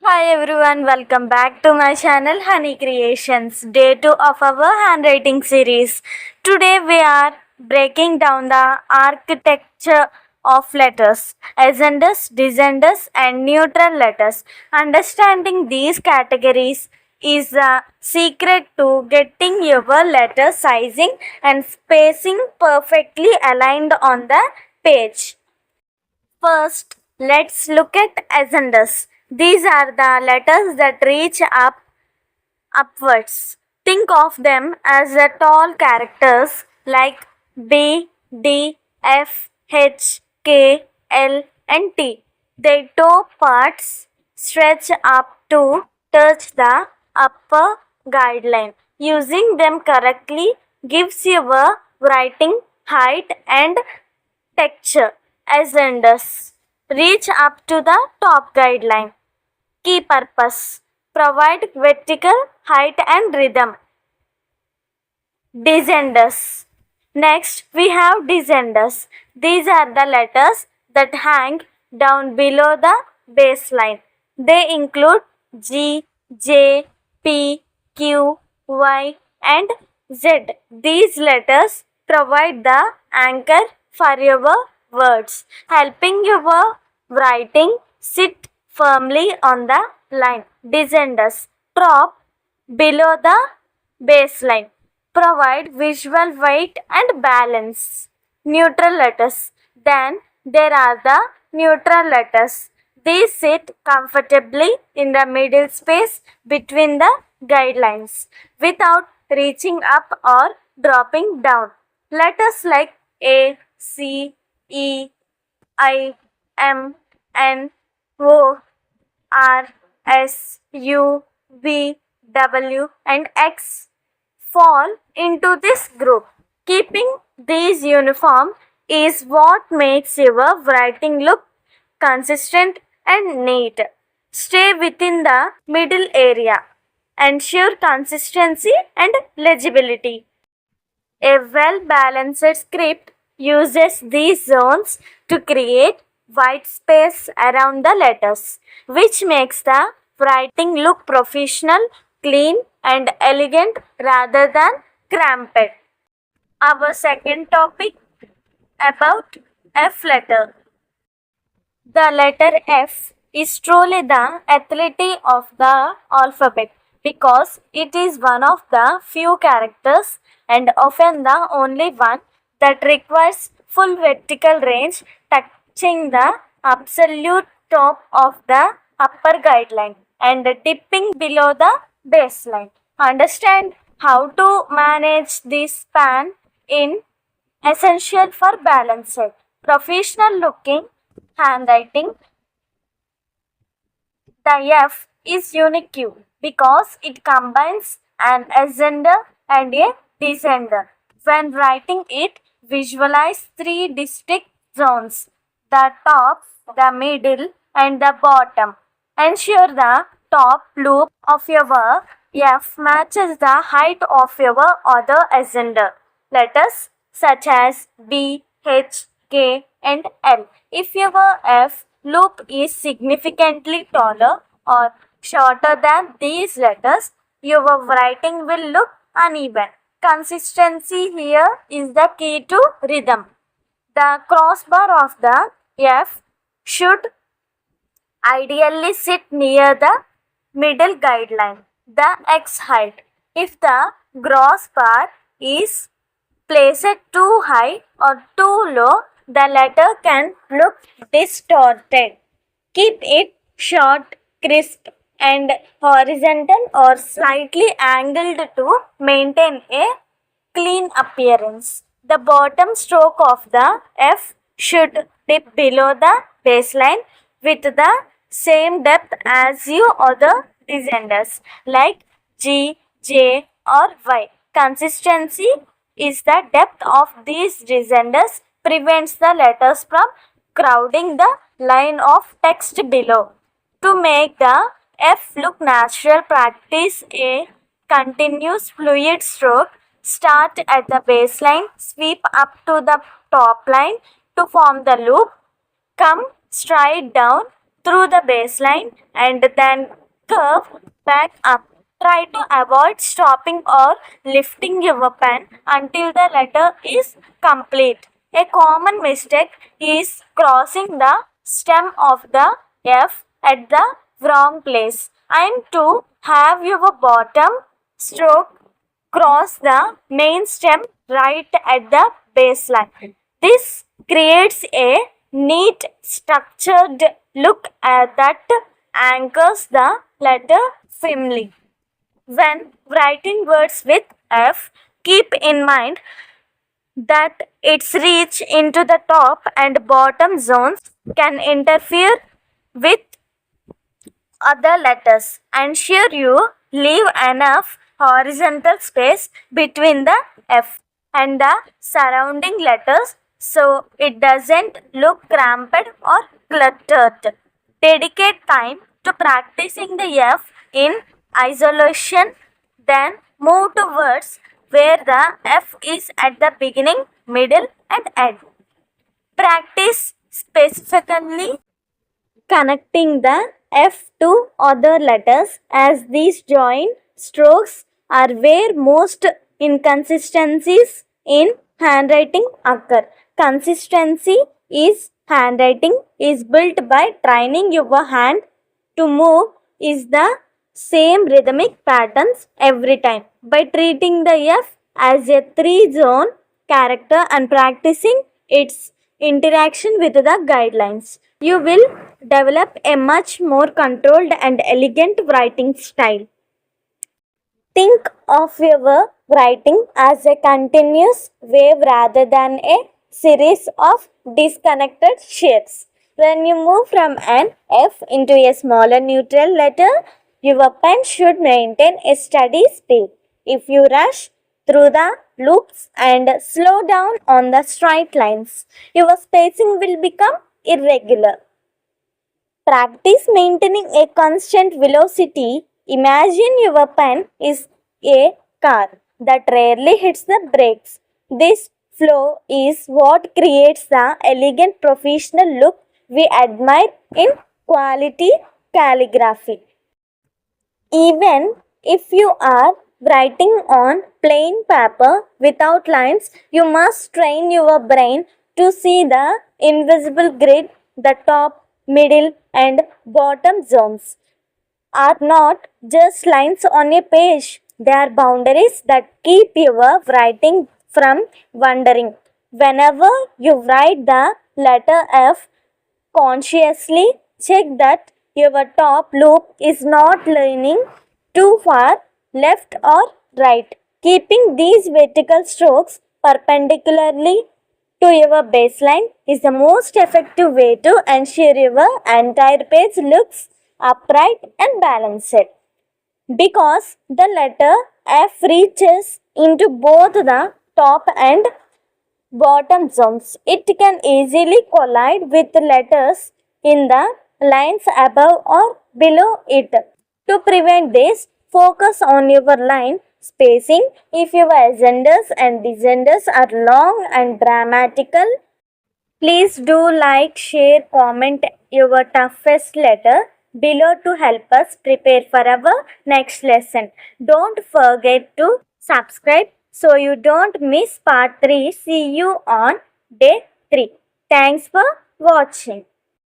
Hi everyone, welcome back to my channel Honey Creations, day 2 of our handwriting series. Today we are breaking down the architecture of letters, ascenders, descenders and neutral letters. Understanding these categories is the secret to getting your letter sizing and spacing perfectly aligned on the page. First, let's look at ascenders. These are the letters that reach upwards. Think of them as the tall characters like B, D, F, H, K, L, and T. Their toe parts stretch up to touch the upper guideline. Using them correctly gives your writing height and texture. Ascenders reach up to the top guideline. Key purpose provide vertical height and rhythm. Descenders. Next, we have descenders. These are the letters that hang down below the baseline. They include G, J, P, Q, Y, and Z. These letters provide the anchor for your words, helping your writing sit firmly on the line. Descenders drop below the baseline, provide visual weight and balance. Neutral letters. Then there are the neutral letters. These sit comfortably in the middle space between the guidelines without reaching up or dropping down. Letters like A, C, E, I, M, N, O, R, S, U, V, W, and X fall into this group. Keeping these uniform is what makes your writing look consistent and neat. Stay within the middle area. Ensure consistency and legibility. A well balanced script uses these zones to create white space around the letters, which makes the writing look professional, clean, and elegant rather than cramped. Our second topic about F letter. The letter F is truly the athlete of the alphabet because it is one of the few characters and often the only one that requires full vertical range touching the absolute top of the upper guideline and dipping below the baseline. Understand how to manage this span in essential for balanced, professional looking handwriting. The F is unique because it combines an ascender and a descender. When writing it, visualize three distinct zones: the top, the middle, and the bottom. Ensure the top loop of your F matches the height of your other ascender letters such as B, H, K, and L. If your F loop is significantly taller or shorter than these letters, your writing will look uneven. Consistency here is the key to rhythm. The crossbar of the F should ideally sit near the middle guideline, the X height. If the crossbar is placed too high or too low, the letter can look distorted. Keep it short, crisp, and horizontal or slightly angled to maintain a clean appearance. The bottom stroke of the F should dip below the baseline with the same depth as your other descenders like G, J, or Y. Consistency is the depth of these descenders prevents the letters from crowding the line of text below. To make the F look natural, practice a continuous fluid stroke. Start at the baseline, sweep up to the top line to form the loop, come straight down through the baseline and then curve back up. Try to avoid stopping or lifting your pen until the letter is complete. A common mistake is crossing the stem of the F at the wrong place, and to have your bottom stroke cross the main stem right at the baseline. This creates a neat, structured look that anchors the letter firmly. When writing words with F, keep in mind that its reach into the top and bottom zones can interfere with other letters. Ensure you leave enough horizontal space between the F and the surrounding letters so it doesn't look cramped or cluttered. Dedicate time to practicing the F in isolation, then move to words where the F is at the beginning, middle, and end. Practice specifically connecting the F to other letters, as these joint strokes are where most inconsistencies in handwriting occur. Consistency is handwriting is built by training your hand to move is the same rhythmic patterns every time. By treating the F as a three zone character and practicing its interaction with the guidelines, you will develop a much more controlled and elegant writing style. Think of your writing as a continuous wave rather than a series of disconnected shapes. When you move from an F into a smaller neutral letter, your pen should maintain a steady speed. If you rush through the loops and slow down on the straight lines, your spacing will become irregular. Practice maintaining a constant velocity. Imagine your pen is a car that rarely hits the brakes. This flow is what creates the elegant professional look we admire in quality calligraphy. Even if you are writing on plain paper without lines, you must train your brain to see the invisible grid, the top, middle, and bottom zones are not just lines on a page, they are boundaries that keep your writing from wandering. Whenever you write the letter F, consciously check that your top loop is not leaning too far left or right. Keeping these vertical strokes perpendicularly to your baseline is the most effective way to ensure your entire page looks upright and balanced. Because the letter F reaches into both the top and bottom zones, it can easily collide with letters in the lines above or below it. To prevent this, focus on your line spacing. If your agendas and descenders are long and dramatical, please do like, share, comment your toughest letter below to help us prepare for our next lesson. Don't forget to subscribe so you don't miss part 3. See you on day 3. Thanks for watching.